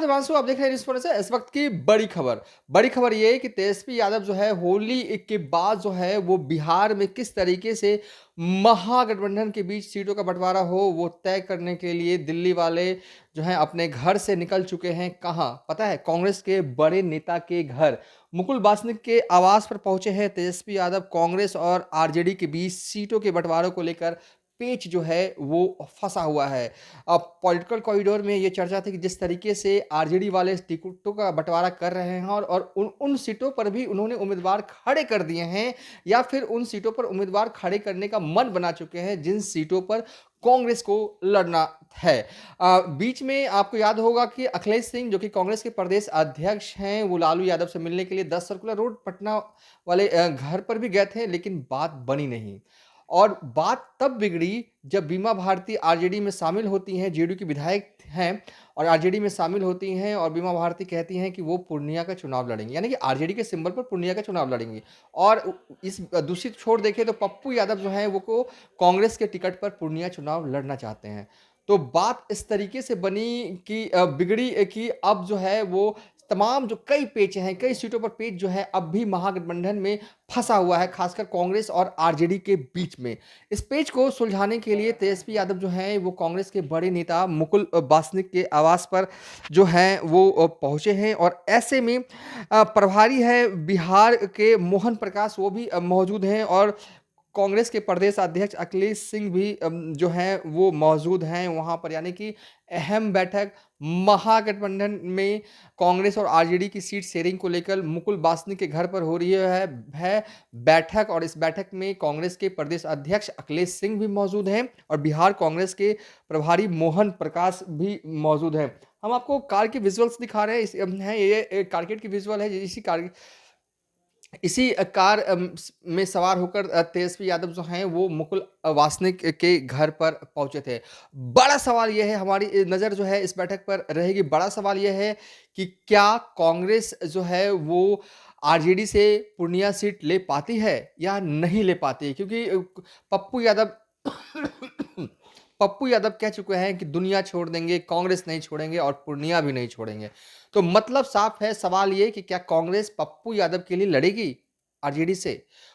देवांशु, आप देख रहे हैं न्यूज़ से इस वक्त की बड़ी खबर। बड़ी खबर ये है कि तेजस्वी यादव जो है होली के बाद जो है वो बिहार में किस तरीके से महागठबंधन के बीच सीटों का बंटवारा हो वो तय करने के लिए दिल्ली वाले जो हैं अपने घर से निकल चुके हैं। कहाँ पता है? कांग्रेस के बड़े नेता के घर मुकुल वासनिक के आवास पर पहुंचे हैं तेजस्वी यादव। कांग्रेस और आरजेडी के बीच सीटों के बंटवारे को लेकर पेच जो है वो फंसा हुआ है। अब पॉलिटिकल कॉरिडोर में ये चर्चा थी कि जिस तरीके से आरजेडी वाले टिकटों का बंटवारा कर रहे हैं और उन उन सीटों पर भी उन्होंने उम्मीदवार खड़े कर दिए हैं या फिर उन सीटों पर उम्मीदवार खड़े करने का मन बना चुके हैं जिन सीटों पर कांग्रेस को लड़ना है। बीच में आपको याद होगा कि अखिलेश सिंह जो कि कांग्रेस के प्रदेश अध्यक्ष हैं वो लालू यादव से मिलने के लिए 10 सर्कुलर रोड पटना वाले घर पर भी गए थे, लेकिन बात बनी नहीं। और बात तब बिगड़ी जब बीमा भारती आरजेडी में शामिल होती हैं, जेडीयू की विधायक हैं और आरजेडी में शामिल होती हैं और बीमा भारती कहती हैं कि वो पूर्णिया का चुनाव लड़ेंगी, यानी कि आरजेडी के सिंबल पर पूर्णिया का चुनाव लड़ेंगी। और इस दूसरी छोर देखें तो पप्पू यादव जो हैं वो को कांग्रेस के टिकट पर पूर्णिया चुनाव लड़ना चाहते हैं। तो बात इस तरीके से बनी कि बिगड़ी कि अब जो है वो तमाम जो कई पेच हैं, कई सीटों पर पेच जो है अब भी महागठबंधन में फंसा हुआ है, खासकर कांग्रेस और आरजेडी के बीच में। इस पेच को सुलझाने के लिए तेजस्वी यादव जो हैं वो कांग्रेस के बड़े नेता मुकुल वासनिक के आवास पर जो हैं वो पहुंचे हैं और ऐसे में प्रभारी है बिहार के मोहन प्रकाश वो भी मौजूद हैं और कांग्रेस के प्रदेश अध्यक्ष अखिलेश सिंह भी जो हैं वो मौजूद हैं वहाँ पर, यानी कि अहम बैठक महागठबंधन में कांग्रेस और आरजेडी की सीट शेयरिंग को लेकर मुकुल वासनिक के घर पर हो रही है बैठक। और इस बैठक में कांग्रेस के प्रदेश अध्यक्ष अखिलेश सिंह भी मौजूद हैं और बिहार कांग्रेस के प्रभारी मोहन प्रकाश भी मौजूद हैं। हम आपको कार के विजुअल्स दिखा रहे हैं, ये कारकेड की विजुअल है। इसी कार में सवार होकर तेजस्वी यादव जो हैं वो मुकुल वासनिक के घर पर पहुंचे थे। बड़ा सवाल यह है, हमारी नज़र जो है इस बैठक पर रहेगी। बड़ा सवाल यह है कि क्या कांग्रेस जो है वो आरजेडी से पूर्णिया सीट ले पाती है या नहीं ले पाती है, क्योंकि पप्पू यादव पप्पू यादव कह चुके हैं कि दुनिया छोड़ देंगे, कांग्रेस नहीं छोड़ेंगे और पूर्णिया भी नहीं छोड़ेंगे। तो मतलब साफ है, सवाल ये कि क्या कांग्रेस पप्पू यादव के लिए लड़ेगी आरजेडी से,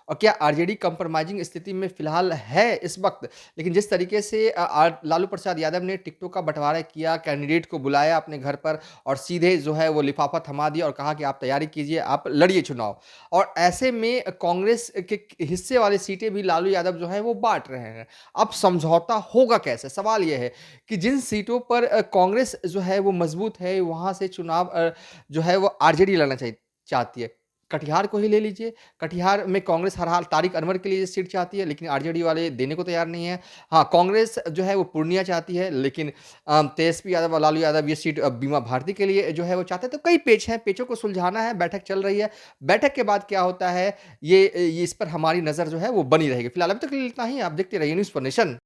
और क्या आरजेडी कंप्रोमाइजिंग स्थिति में फिलहाल है इस वक्त। लेकिन जिस तरीके से लालू प्रसाद यादव ने टिकटों का बंटवारा किया, कैंडिडेट को बुलाया अपने घर पर और सीधे जो है वो लिफाफा थमा दिया और कहा कि आप तैयारी कीजिए, आप लड़िए चुनाव। और ऐसे में कांग्रेस के हिस्से वाली सीटें भी लालू यादव जो है वो बांट रहे हैं। अब समझौता होगा कैसे? सवाल यह है कि जिन सीटों पर कांग्रेस जो है वो मजबूत है वहां से चुनाव जो है वो आरजेडी लड़ना चाहती है। कटिहार को ही ले लीजिए। कटिहार में कांग्रेस हर हाल तारिक अनवर के लिए सीट चाहती है, लेकिन आरजेडी वाले देने को तैयार नहीं है। हाँ, कांग्रेस जो है वो पूर्णिया चाहती है, लेकिन तेजस्वी यादव और लालू यादव ये सीट बीमा भारती के लिए जो है वो चाहते हैं। तो कई पेच हैं, पेचों को सुलझाना है, बैठक चल रही है। बैठक के बाद क्या होता है ये इस पर हमारी नज़र जो है वो बनी रहेगी। फिलहाल अभी तक के लिए इतना ही। आप देखते रहिए न्यूज़ फॉर नेशन।